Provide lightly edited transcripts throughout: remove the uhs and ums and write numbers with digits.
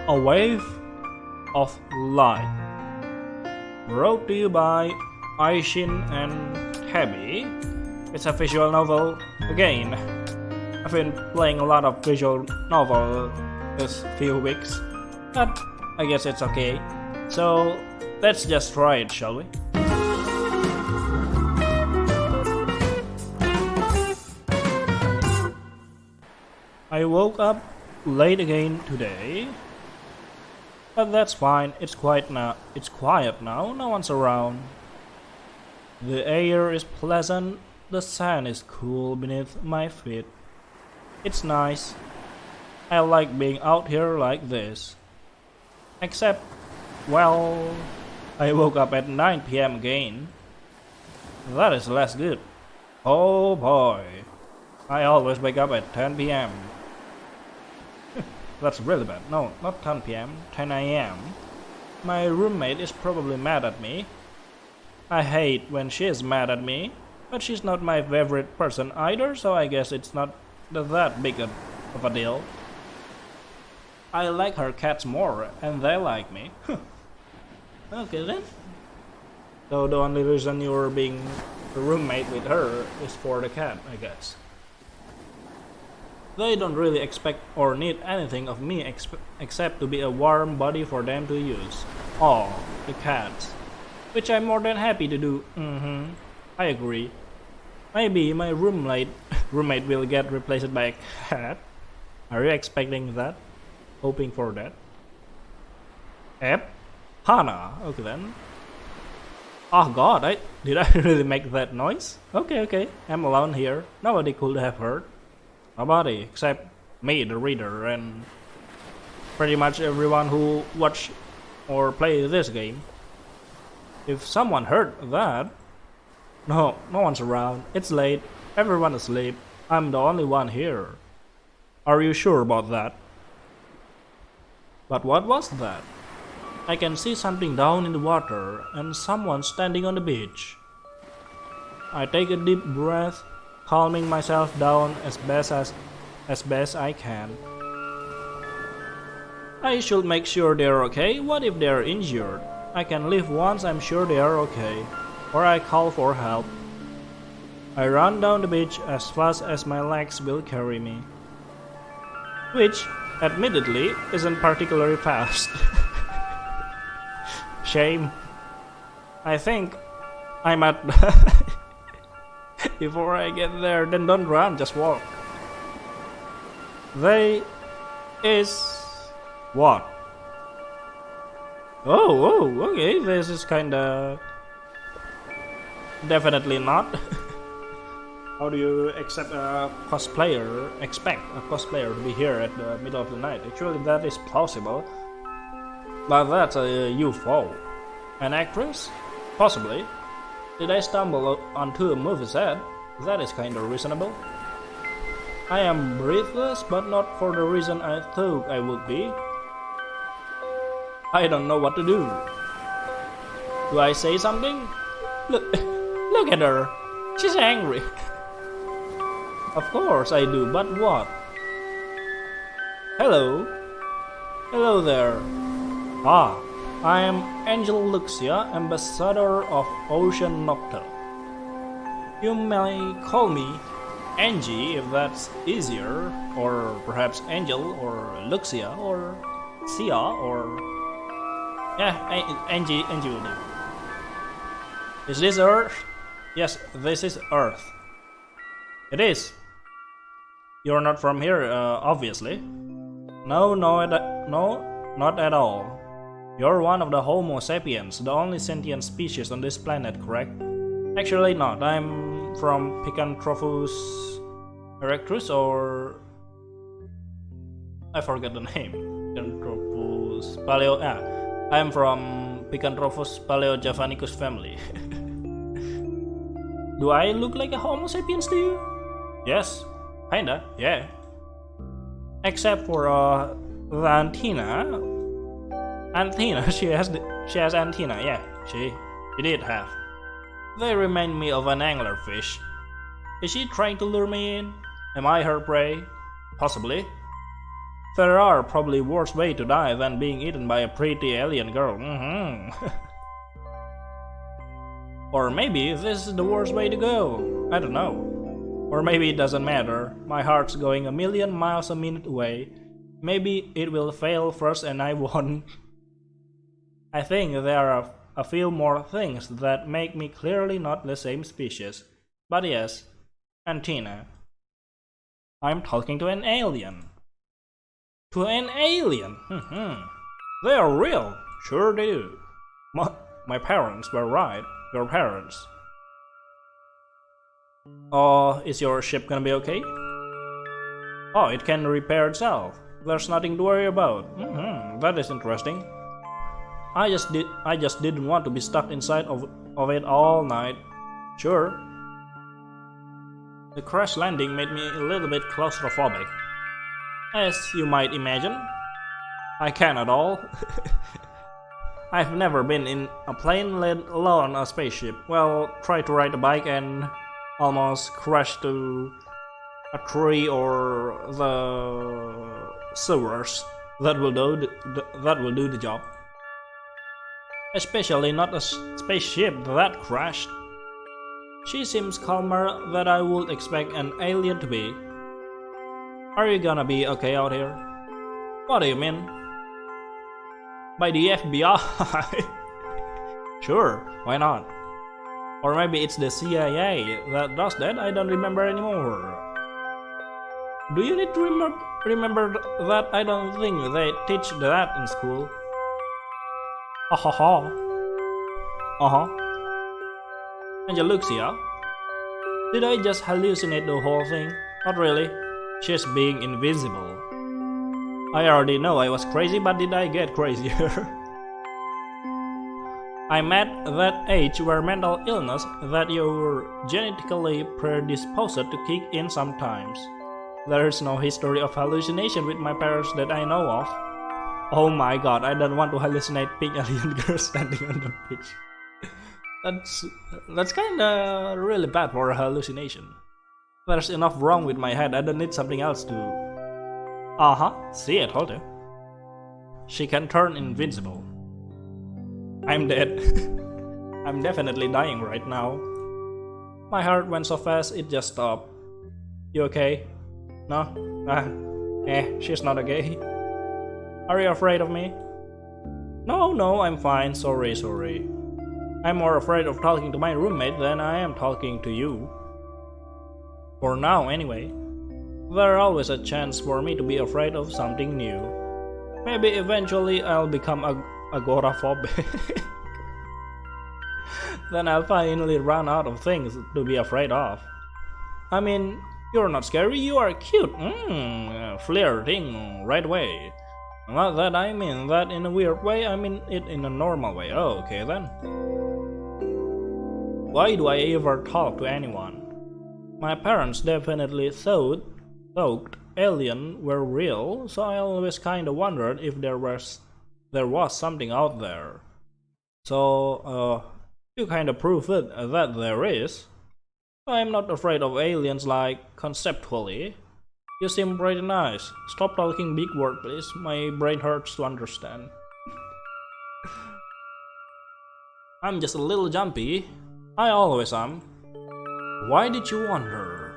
A Wave of Light. Brought to you by Aishin and Tabby. It's a visual novel again. I've been playing a lot of visual novel this few weeks, but I guess it's okay. So let's just try it, shall we? I woke up late again today, but that's fine. It's quiet now. No one's around. The air is pleasant. The sand is cool beneath my feet. It's nice. I like being out here like this. Except, well, I woke up at 9 p.m. again. That is less good. Oh boy. I always wake up at 10 p.m. That's really bad. No, not 10 p.m. 10 a.m. My roommate is probably mad at me. I hate when she is mad at me, but she's not my favorite person either, so I guess it's not that big of a deal. I like her cats more, and they like me. Okay then. So the only reason you're being a roommate with her is for the cat, I guess. They don't really expect or need anything of me except to be a warm body for them to use. Oh, the cats. Which I'm more than happy to do. I agree. Maybe my roommate will get replaced by a cat. Are you expecting that? Hoping for that? Hana. Okay then. Oh god, did I really make that noise? Okay. I'm alone here. Nobody could have heard. Nobody except me, the reader, and pretty much everyone who watch or play this game. If someone heard that, no one's around. It's late. Everyone is asleep. I'm the only one here. Are you sure about that? But what was that? I can see something down in the water and someone standing on the beach. I take a deep breath, calming myself down as best I can. I should make sure they're okay. What if they're injured? I can leave once I'm sure they are okay, or I call for help. I run down the beach as fast as my legs will carry me, which, admittedly, isn't particularly fast. Shame. I think I might die before I get there. Then don't run, just walk. They is what? Oh, okay. This is kinda definitely not. How do you expect a cosplayer to be here at the middle of the night? Actually, that is plausible. But that's a UFO. An actress? Possibly. Did I stumble onto a movie set? That is kinda reasonable. I am breathless, but not for the reason I thought I would be. I don't know what to do. Do I say something? Look at her. She's angry. Of course I do, but what? Hello there. I am Angel Luxia, ambassador of Ocean Nocturne. You may call me Angie if that's easier, or perhaps Angel, or Luxia, or Sia, or... yeah, Angie will do. Is this Earth? Yes, this is Earth. It is. You're not from here, obviously. No, not at all. You're one of the Homo sapiens, the only sentient species on this planet, correct? Actually not. I'm from Picantrophus erectus, or... I forgot the name. Picantrophus I'm from Picantrophus paleojavanicus family. Do I look like a Homo sapiens to you? Yes, kinda, yeah. Except for the antenna. She has antenna, yeah, she did have. They remind me of an anglerfish. Is she trying to lure me in? Am I her prey? Possibly. There are probably worse ways to die than being eaten by a pretty alien girl. Or maybe this is the worst way to go. I don't know. Or maybe it doesn't matter. My heart's going a million miles a minute away. Maybe it will fail first and I won. I think there are a few more things that make me clearly not the same species. But yes, Antenna. I'm talking to an alien. To an alien? They are real. Sure they do. My parents were right. Your parents. Oh, is your ship gonna be okay? Oh, it can repair itself. There's nothing to worry about. That is interesting. I just didn't want to be stuck inside of it all night. Sure. The crash landing made me a little bit claustrophobic. As you might imagine. I can at all. I've never been in a plane, let alone a spaceship. Well, tried to ride a bike and almost crashed to a tree or the sewers. That will do the job. Especially not a spaceship that crashed. She seems calmer than I would expect an alien to be. Are you gonna be okay out here? What do you mean? By the FBI? Sure, why not? Or maybe it's the CIA that does that, I don't remember anymore. Do you need to remember that? I don't think they teach that in school. Angeluxia? Did I just hallucinate the whole thing? Not really. She's being invisible. I already know I was crazy, but did I get crazier? I'm at that age where mental illness that you're genetically predisposed to kick in sometimes. There is no history of hallucination with my parents that I know of. Oh my god, I don't want to hallucinate pink alien girls standing on the beach. That's kinda really bad for a hallucination. There's enough wrong with my head, I don't need something else to... See, I told you. She can turn invincible. I'm dead. I'm definitely dying right now. My heart went so fast it just stopped. You okay? No? She's not okay. Are you afraid of me? No, I'm fine. Sorry. I'm more afraid of talking to my roommate than I am talking to you. For now, anyway. There's always a chance for me to be afraid of something new. Maybe eventually I'll become agoraphobic. Then I'll finally run out of things to be afraid of. I mean, you're not scary, you are cute. Flirting right away. Not that I mean that in a weird way, I mean it in a normal way. Oh, okay then. Why do I ever talk to anyone? My parents definitely thought aliens were real, so I always kinda wondered if there was something out there. So, you kinda prove it that there is. I'm not afraid of aliens like conceptually. You seem pretty nice. Stop talking big word please, my brain hurts to understand. I'm just a little jumpy. I always am. Why did you wonder?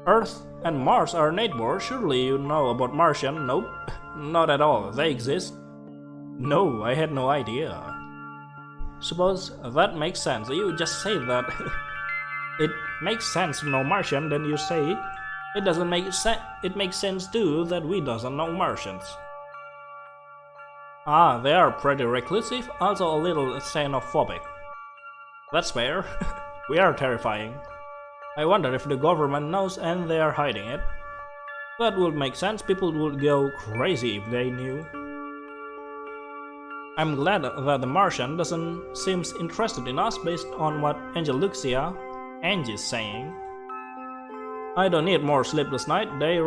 Earth and Mars are neighbors, surely you know about Martian. Nope, not at all, they exist. No, I had no idea. Suppose that makes sense, you just say that it makes sense to know Martian, then you say it doesn't make sense. It makes sense too that we doesn't know Martians. They are pretty reclusive, also a little xenophobic. That's fair. We are terrifying. I wonder if the government knows and they are hiding it. That would make sense, people would go crazy if they knew. I'm glad that the Martian doesn't seem interested in us based on what Angie's saying. I don't need more sleepless days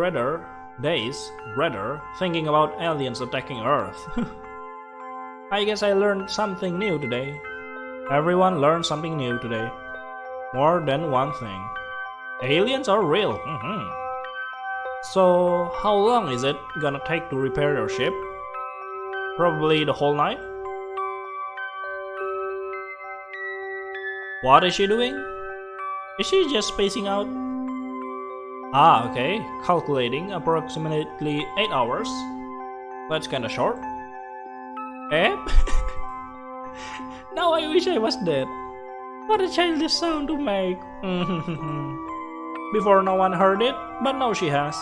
rather thinking about aliens attacking Earth. I guess I learned something new today. Everyone learned something new today. More than one thing. Aliens are real. So, how long is it gonna take to repair your ship? Probably the whole night? What is she doing? Is she just spacing out? Ah, okay. Calculating approximately 8 hours. That's kinda short. Eh? Now I wish I was dead. What a childish sound to make. Before no one heard it, but now she has.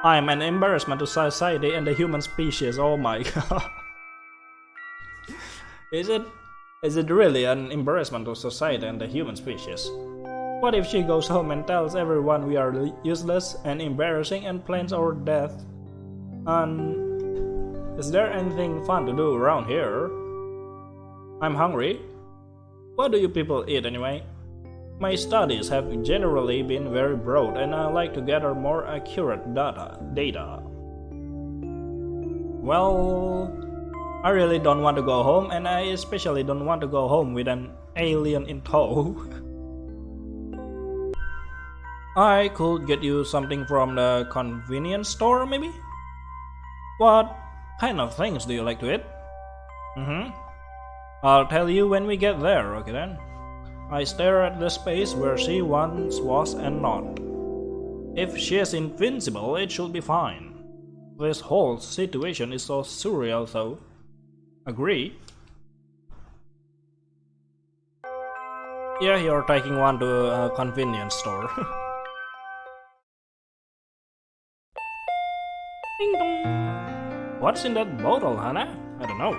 I am an embarrassment to society and the human species, oh my god. Is it really an embarrassment to society and the human species? What if she goes home and tells everyone we are useless and embarrassing and plans our death? And is there anything fun to do around here? I'm hungry. What do you people eat anyway? My studies have generally been very broad and I like to gather more accurate data. Well, I really don't want to go home, and I especially don't want to go home with an alien in tow. I could get you something from the convenience store, maybe? What kind of things do you like to eat? I'll tell you when we get there, okay then? I stare at the space where she once was and not. If she is invincible, it should be fine. This whole situation is so surreal though. Agree? Yeah, you're taking one to a convenience store. Ding dong. What's in that bottle, Hannah? I don't know.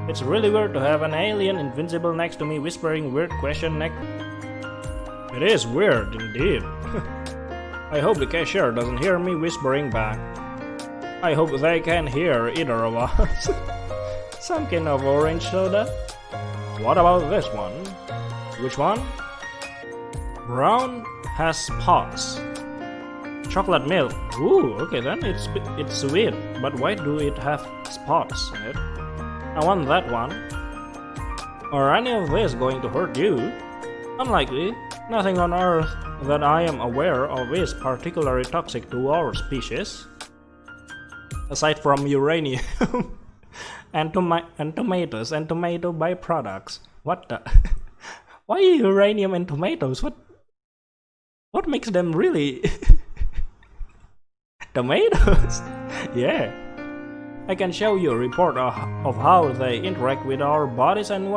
It's really weird to have an alien invincible next to me whispering weird question next. It is weird indeed. I hope the cashier doesn't hear me whispering back. I hope they can't hear either of us. Some kind of orange soda? What about this one? Which one? Brown has spots. Chocolate milk. Ooh, okay then, it's sweet, but why do it have spots in it? I want that one. Are any of this going to hurt you? Unlikely. Nothing on Earth that I am aware of is particularly toxic to our species. Aside from uranium and tomatoes and tomato byproducts. What the? Why uranium and tomatoes? What makes them really tomatoes? Yeah. I can show you a report of how they interact with our bodies and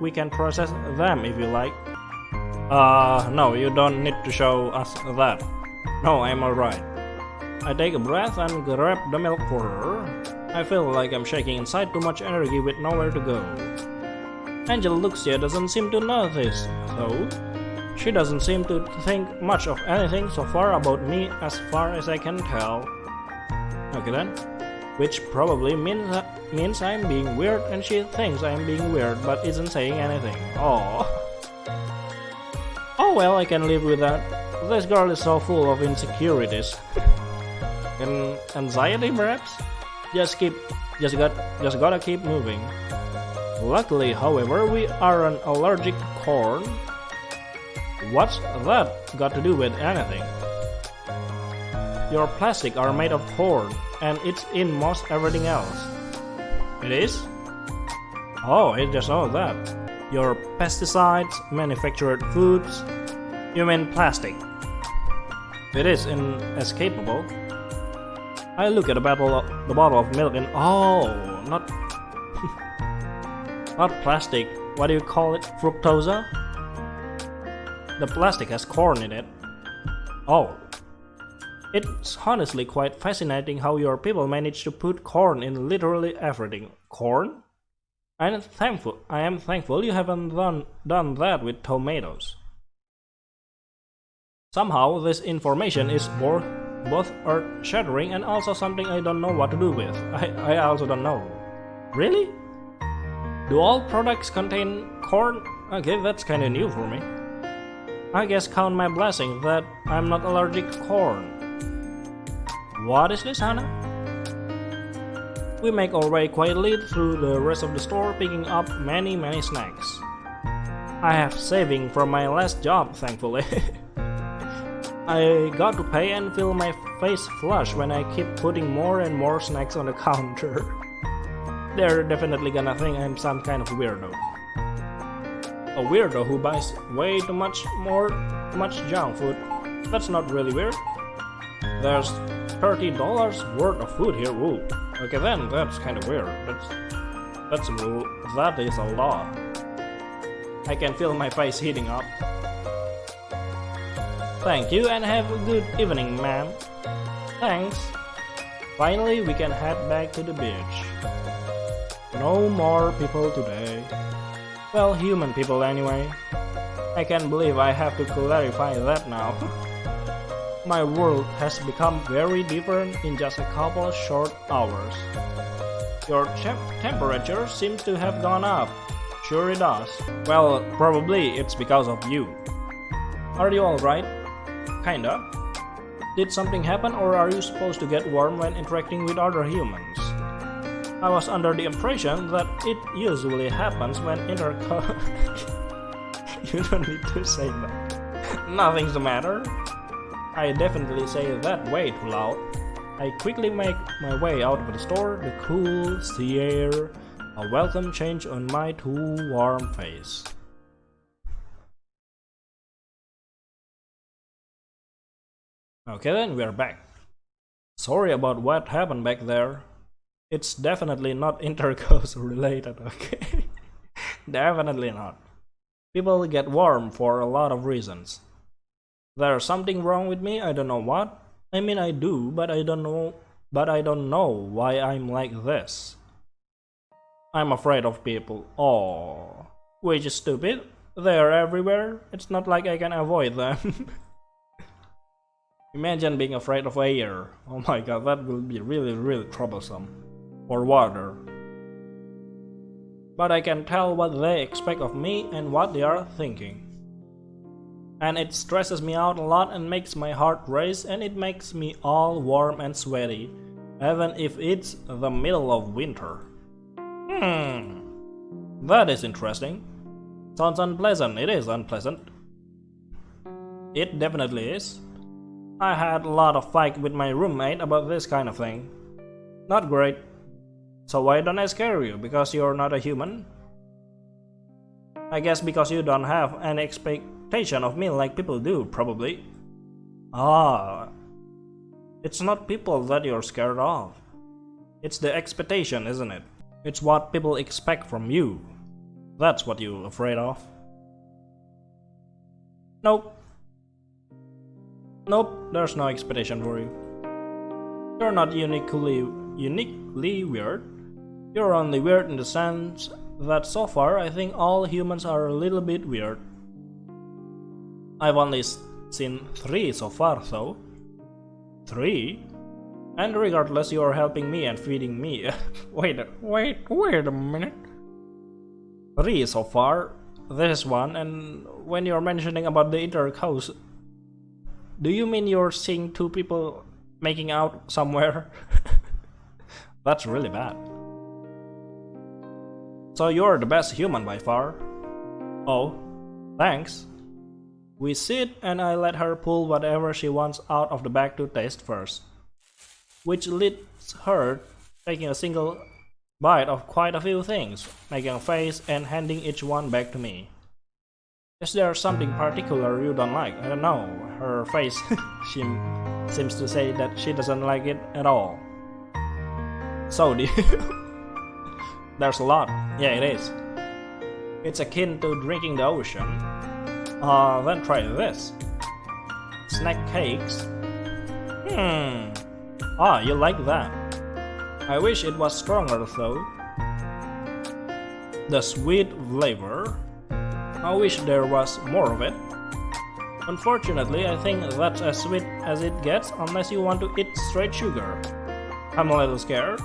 we can process them if you like. No, you don't need to show us that. No, I'm alright. I take a breath and grab the milk for her. I feel like I'm shaking inside, too much energy with nowhere to go. Angel Luxia doesn't seem to notice, though. She doesn't seem to think much of anything so far about me as far as I can tell. Okay then. Which probably means I'm being weird and she thinks I'm being weird but isn't saying anything. Oh. Oh well, I can live with that. This girl is so full of insecurities. And anxiety perhaps? Just gotta keep moving. Luckily, however, we aren't allergic to corn. What's that got to do with anything? Your plastic are made of corn, and it's in most everything else. It is? Oh, I just saw that. Your pesticides, manufactured foods. You mean plastic? It is inescapable. I look at the bottle of milk and oh, not plastic. What do you call it? Fructose? The plastic has corn in it. Oh. It's honestly quite fascinating how your people manage to put corn in literally everything. Corn? I am thankful you haven't done that with tomatoes. Somehow this information is both earth-shattering and also something I don't know what to do with. I also don't know. Really? Do all products contain corn? Okay, that's kinda new for me. I guess count my blessing that I'm not allergic to corn. What is this, Hannah? We make our way quietly through the rest of the store, picking up many snacks. I have saving from my last job, thankfully. I got to pay and feel my face flush when I keep putting more and more snacks on the counter. They're definitely gonna think I'm some kind of weirdo. A weirdo who buys way too much junk food. That's not really weird. There's $30 worth of food here. Ooh. Okay then, that's kind of weird. That is a lot. I can feel my face heating up. Thank you and have a good evening, ma'am. Thanks. Finally, we can head back to the beach. No more people today. Well, human people anyway. I can't believe I have to clarify that now. My world has become very different in just a couple of short hours. Your temperature seems to have gone up. Sure it does. Well, probably it's because of you. Are you alright? Kinda. Did something happen or are you supposed to get warm when interacting with other humans? I was under the impression that it usually happens when You don't need to say that. Nothing's the matter. I definitely say that way too loud. I quickly make my way out of the store, the cool sea air, a welcome change on my too warm face. Okay then, we're back. Sorry about what happened back there. It's definitely not intercourse related, okay? Definitely not. People get warm for a lot of reasons. There's something wrong with me, I don't know what. I mean I do, but I don't know why I'm like this. I'm afraid of people. Oh, which is stupid. They're everywhere. It's not like I can avoid them. Imagine being afraid of air. Oh my god, that will be really troublesome. Or water. But I can tell what they expect of me and what they are thinking. And it stresses me out a lot and makes my heart race and it makes me all warm and sweaty, even if it's the middle of winter. That is interesting. Sounds unpleasant. It is unpleasant. It definitely is. I had a lot of fight with my roommate about this kind of thing. Not great. So why don't I scare you? Because you're not a human? I guess because you don't have any expectation of me like people do, probably. Ah. It's not people that you're scared of. It's the expectation, isn't it? It's what people expect from you. That's what you're afraid of. Nope. Nope, there's no expectation for you. You're not uniquely weird. You're only weird in the sense that so far I think all humans are a little bit weird. I've only seen 3 so far though. 3? And regardless, you're helping me and feeding me. Wait a minute. 3 so far. This is 1, and when you're mentioning about the intercourse, do you mean you're seeing 2 people making out somewhere? That's really bad. So you're the best human by far. Oh, thanks. We sit and I let her pull whatever she wants out of the bag to taste first, which leads her taking a single bite of quite a few things, making a face and handing each one back to me. Is there something particular you don't like? I don't know. Her face she seems to say that she doesn't like it at all. So do you? There's a lot. Yeah, it is. It's akin to drinking the ocean. Then try this. Snack cakes. Ah, you like that. I wish it was stronger though. The sweet flavor. I wish there was more of it. Unfortunately, I think that's as sweet as it gets unless you want to eat straight sugar. I'm a little scared.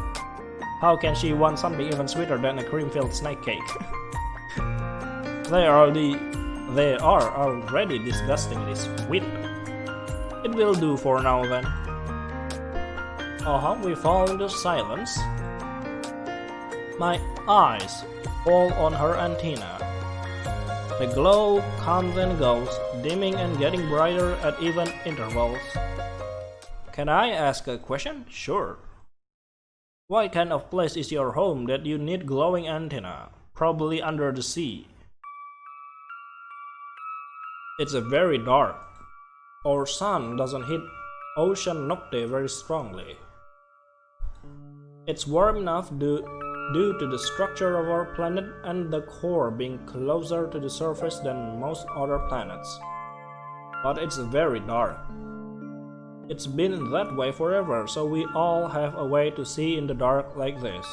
How can she want something even sweeter than a cream-filled snack cake? They are already disgustingly sweet. It will do for now then. We fall into silence. My eyes fall on her antenna. The glow comes and goes, dimming and getting brighter at even intervals. Can I ask a question? Sure. What kind of place is your home that you need glowing antenna? Probably under the sea. It's very dark. Our sun doesn't hit ocean nocte very strongly. It's warm enough due to the structure of our planet and the core being closer to the surface than most other planets. But it's very dark. It's been that way forever, so we all have a way to see in the dark like this.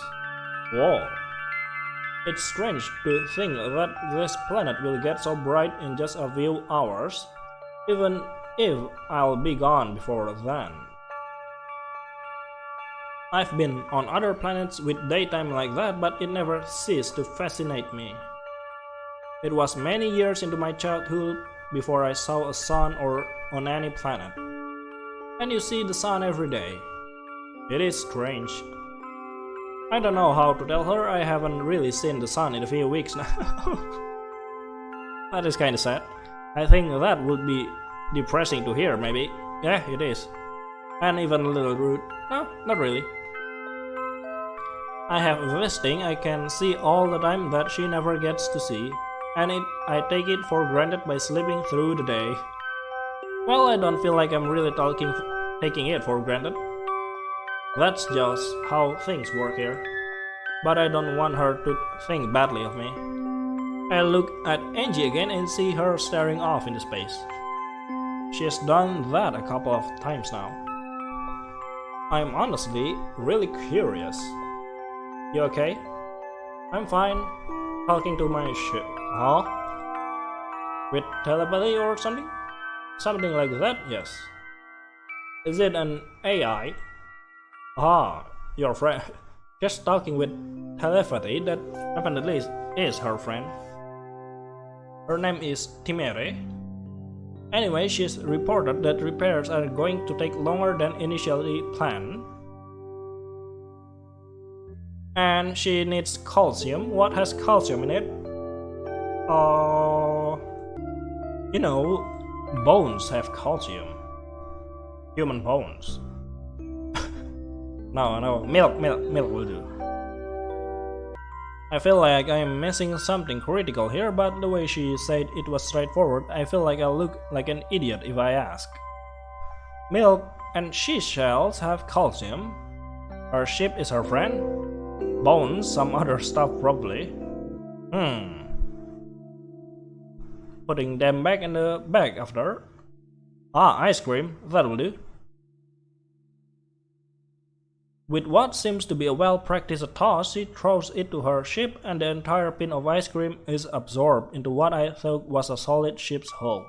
Whoa! It's strange to think that this planet will get so bright in just a few hours, even if I'll be gone before then. I've been on other planets with daytime like that, but it never ceased to fascinate me. It was many years into my childhood before I saw a sun on any planet. And you see the sun every day. It is strange. I don't know how to tell her I haven't really seen the sun in a few weeks now. That is kinda sad. I think that would be depressing to hear, maybe. Yeah, it is. And even a little rude. No, not really. I have this thing I can see all the time that she never gets to see, and I take it for granted by sleeping through the day. Well, I don't feel like I'm really taking it for granted. That's just how things work here. But I don't want her to think badly of me. I look at Angie again and see her staring off into space. She has done that a couple of times now. I'm honestly really curious. You okay? I'm fine. Talking to my ship. Huh? With telepathy or something? Something like that, yes. Is it an AI? Ah, your friend. Just talking with telepathy, that apparently is her friend. Her name is Timere. Anyway, she's reported that repairs are going to take longer than initially planned. And she needs calcium. What has calcium in it? You know, bones have calcium. Human bones. No, milk will do. I feel like I'm missing something critical here, but the way she said it was straightforward, I feel like I'll look like an idiot if I ask. Milk and seashells have calcium. Her ship is her friend. Bones, some other stuff probably. Putting them back in the bag after. Ah, ice cream, that'll do. With what seems to be a well-practiced toss, she throws it to her ship and the entire pin of ice cream is absorbed into what I thought was a solid ship's hull.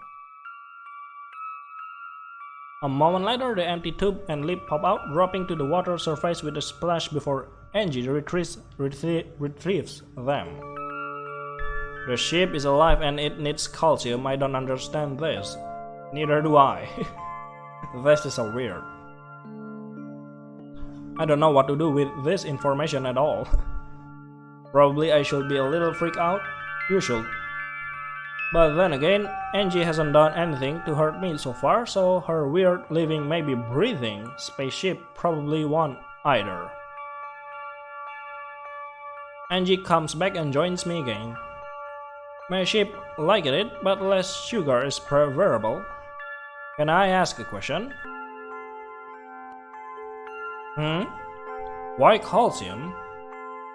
A moment later, the empty tube and lip pop out, dropping to the water surface with a splash before Angie retrieves them. The ship is alive and it needs calcium. I don't understand this. Neither do I. This is so weird. I don't know what to do with this information at all. Probably I should be a little freaked out. You should. But then again, Angie hasn't done anything to hurt me so far, so her weird living, maybe breathing spaceship probably won't either. Angie comes back and joins me again. My ship liked it, but less sugar is preferable. Can I ask a question? Why calcium?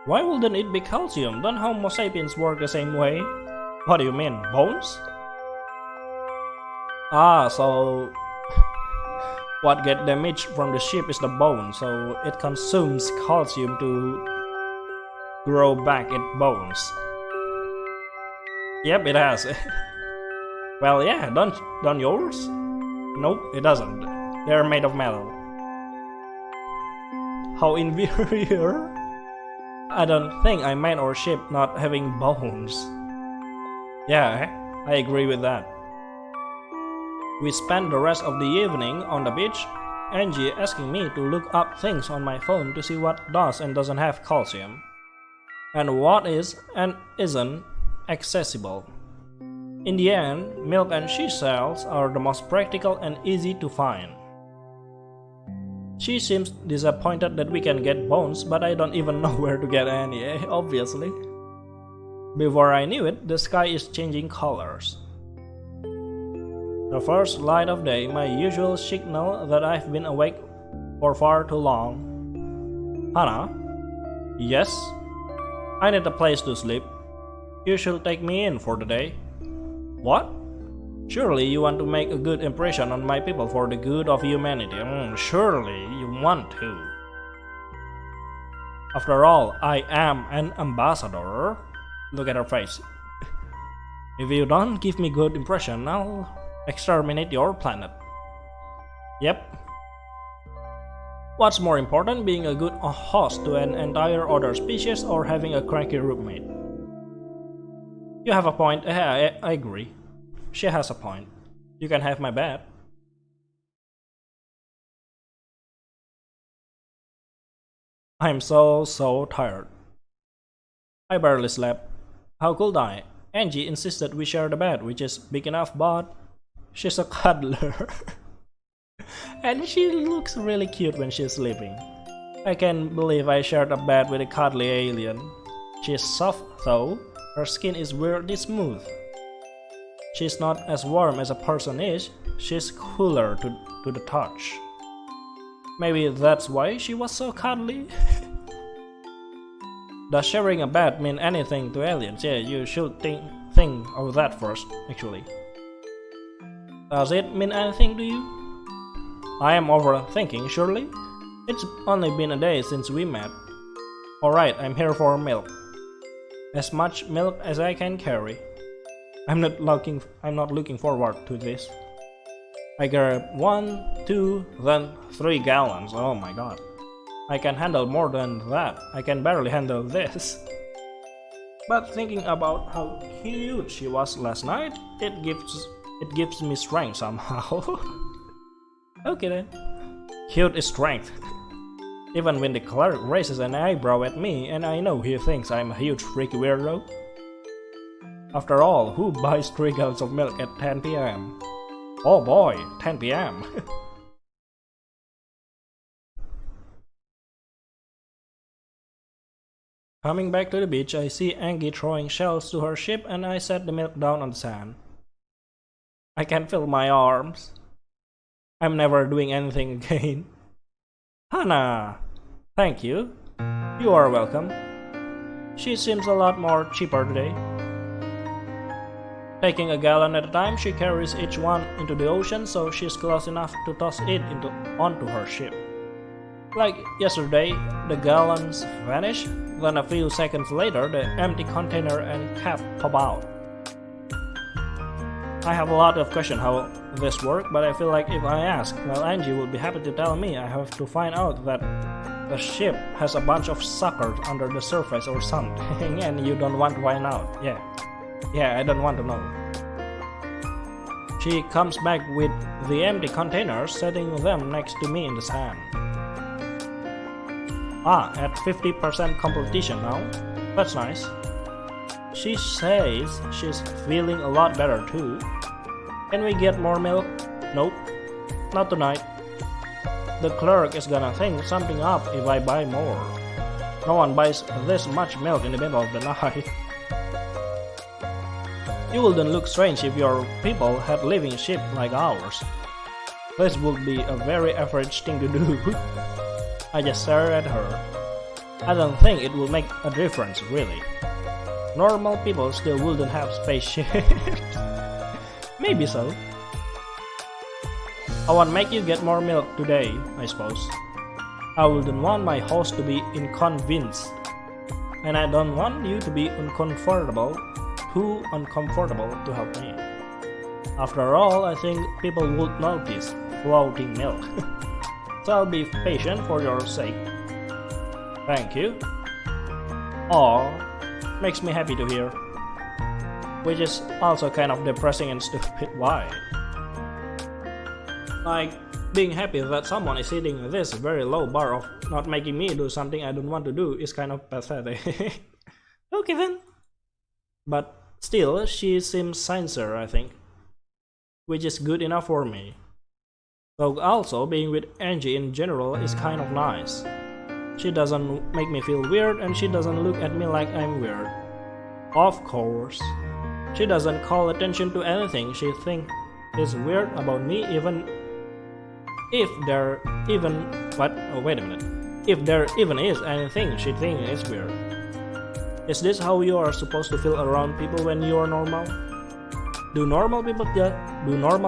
Why wouldn't it be calcium? Don't Homo sapiens work the same way? What do you mean, bones? Ah, so what get damaged from the ship is the bone, so it consumes calcium to grow back its bones. Yep, it has. Well, yeah, don't yours? Nope, it doesn't. They're made of metal. How inferior? I don't think I made our ship not having bones. Yeah, I agree with that. We spent the rest of the evening on the beach, Angie asking me to look up things on my phone to see what does and doesn't have calcium, and what is and isn't accessible. In the end, milk and cheese cells are the most practical and easy to find. She seems disappointed that we can get bones, but I don't even know where to get any, obviously. Before I knew it, the sky is changing colors. The first light of day, my usual signal that I've been awake for far too long. Hannah? Yes? I need a place to sleep. You should take me in for the day. What? Surely you want to make a good impression on my people for the good of humanity. Surely you want to. After all, I am an ambassador. Look at her face. If you don't give me good impression, I'll exterminate your planet. Yep. What's more important, being a good host to an entire other species or having a cranky roommate? You have a point. I agree. She has a point. You can have my bed. I'm so tired. I barely slept. How could I? Angie insisted we share the bed, which is big enough, but she's a cuddler. And she looks really cute when she's sleeping. I can't believe I shared a bed with a cuddly alien. She's soft though. Her skin is weirdly smooth. She's not as warm as a person is, she's cooler to the touch. Maybe that's why she was so cuddly? Does sharing a bed mean anything to aliens? Yeah, you should think of that first, actually. Does it mean anything to you? I am overthinking, surely? It's only been a day since we met. Alright, I'm here for milk. As much milk as I can carry. I'm not looking forward to this. I grab 1, 2, then 3 gallons. Oh my god. I can handle more than that. I can barely handle this. But thinking about how cute she was last night, it gives me strength somehow. Okay then. Cute is strength. Even when the clerk raises an eyebrow at me and I know he thinks I'm a huge freaky weirdo. After all, who buys 3 gallons of milk at 10 p.m? Oh boy, 10 p.m. Coming back to the beach, I see Angie throwing shells to her ship and I set the milk down on the sand. I can feel my arms. I'm never doing anything again. Hannah! Thank you. You are welcome. She seems a lot more cheaper today. Taking a gallon at a time, she carries each one into the ocean so she's close enough to toss it onto her ship. Like yesterday, the gallons vanish, then a few seconds later the empty container and cap pop out. I have a lot of questions how this works, but I feel like if I ask, well, Angie would be happy to tell me. I have to find out that the ship has a bunch of suckers under the surface or something and you don't want to find out. Yeah, I don't want to know. She comes back with the empty containers, setting them next to me in the sand. At 50% completion now. That's nice. She says she's feeling a lot better too. Can we get more milk? Nope, not tonight. The clerk is gonna think something up if I buy more. No one buys this much milk in the middle of the night. You wouldn't look strange if your people had living ship like ours. This would be a very average thing to do. I just stared at her. I don't think it will make a difference, really. Normal people still wouldn't have spaceships. Maybe so. I won't make you get more milk today, I suppose. I wouldn't want my host to be inconvenienced. And I don't want you to be too uncomfortable to help me. After all, I think people would notice floating milk. So I'll be patient for your sake. Thank you. Aw, makes me happy to hear. Which is also kind of depressing and stupid. Why? Like, being happy that someone is hitting this very low bar of not making me do something I don't want to do is kind of pathetic. Okay then. But Still, she seems sincere, I think, which is good enough for me. Though also, being with Angie in general is kind of nice. She doesn't make me feel weird and she doesn't look at me like I'm weird. Of course. She doesn't call attention to anything she thinks is weird about me, even if there even wait a minute. If there even is anything she thinks is weird. Is this how you are supposed to feel around people when you are normal? Do normal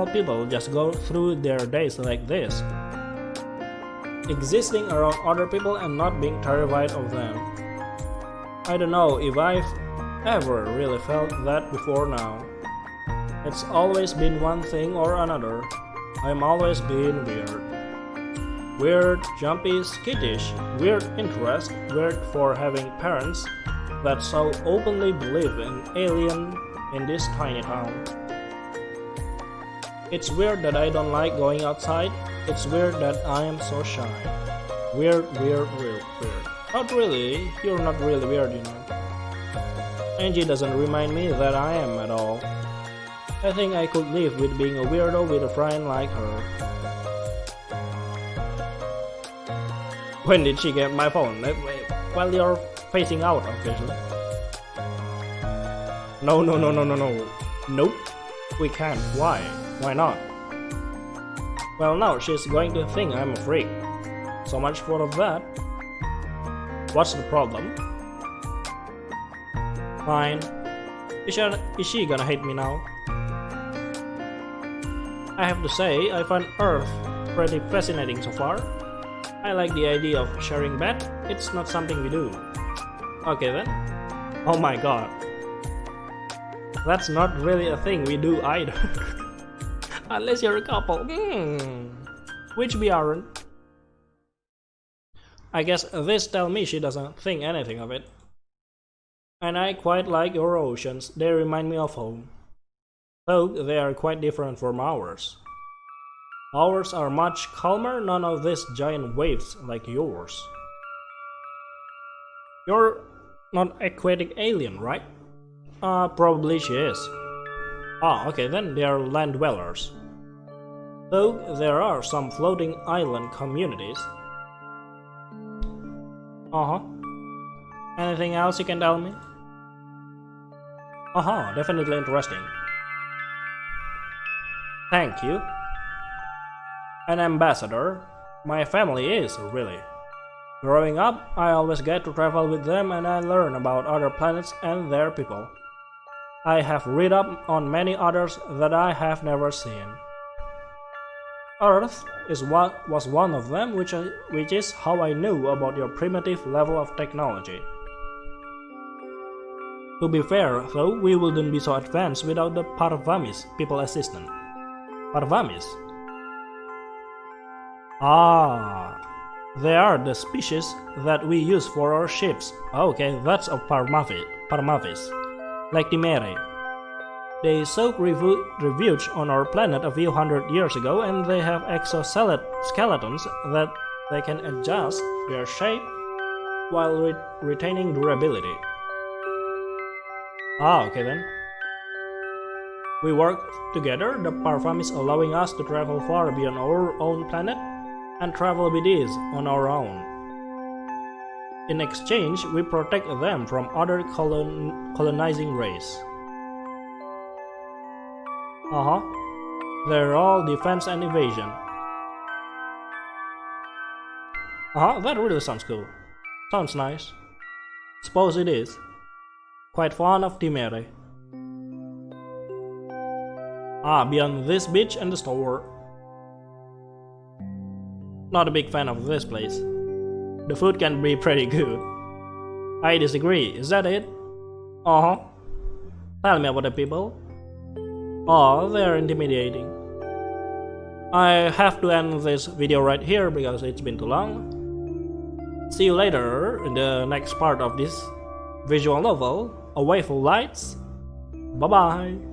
people just go through their days like this? Existing around other people and not being terrified of them. I don't know if I've ever really felt that before now. It's always been one thing or another. I'm always been weird. Weird, jumpy, skittish, weird interest, weird for having parents that so openly believe in alien in this tiny town. It's weird that I don't like going outside. It's weird that I am so shy. Weird. Not really, you're not really weird, you know. Angie doesn't remind me that I am at all. I think I could live with being a weirdo with a friend like her. When did she get my phone? While you're facing out, obviously. No. Nope. We can't. Why? Why not? Well, now she's going to think I'm a freak. So much for that. What's the problem? Fine. Is she gonna hate me now? I have to say, I find Earth pretty fascinating so far. I like the idea of sharing bed. It's not something we do. Okay then. Oh my god. That's not really a thing we do either. Unless you're a couple. Which we aren't. I guess this tells me she doesn't think anything of it. And I quite like your oceans. They remind me of home. Though they are quite different from ours. Ours are much calmer, none of these giant waves like yours. You're not aquatic alien, right? Probably she is. Okay then, they are land dwellers. Though there are some floating island communities. Anything else you can tell me? Definitely interesting. Thank you. An ambassador? My family is, really. Growing up, I always get to travel with them and I learn about other planets and their people. I have read up on many others that I have never seen. Earth was one of them, which is how I knew about your primitive level of technology. To be fair, though, we wouldn't be so advanced without the Parvamis, people assistant. Parvamis? They are the species that we use for our ships. Okay, that's a Parmavis. Like Timere. They soak refuge on our planet a few hundred years ago and they have exoskeletons that they can adjust their shape while retaining durability. Okay then. We work together, the Parvamis allowing us to travel far beyond our own planet and travel with ease on our own. In exchange, we protect them from other colonizing race. They're all defense and evasion. That really sounds cool. Sounds nice. Suppose it is. Quite fond of Timere. Beyond this beach and the store. Not a big fan of this place. The food can be pretty good. I disagree, is that it? Tell me about the people. They're intimidating. I have to end this video right here because it's been too long. See you later in the next part of this visual novel, A Wave of Lights. Bye bye.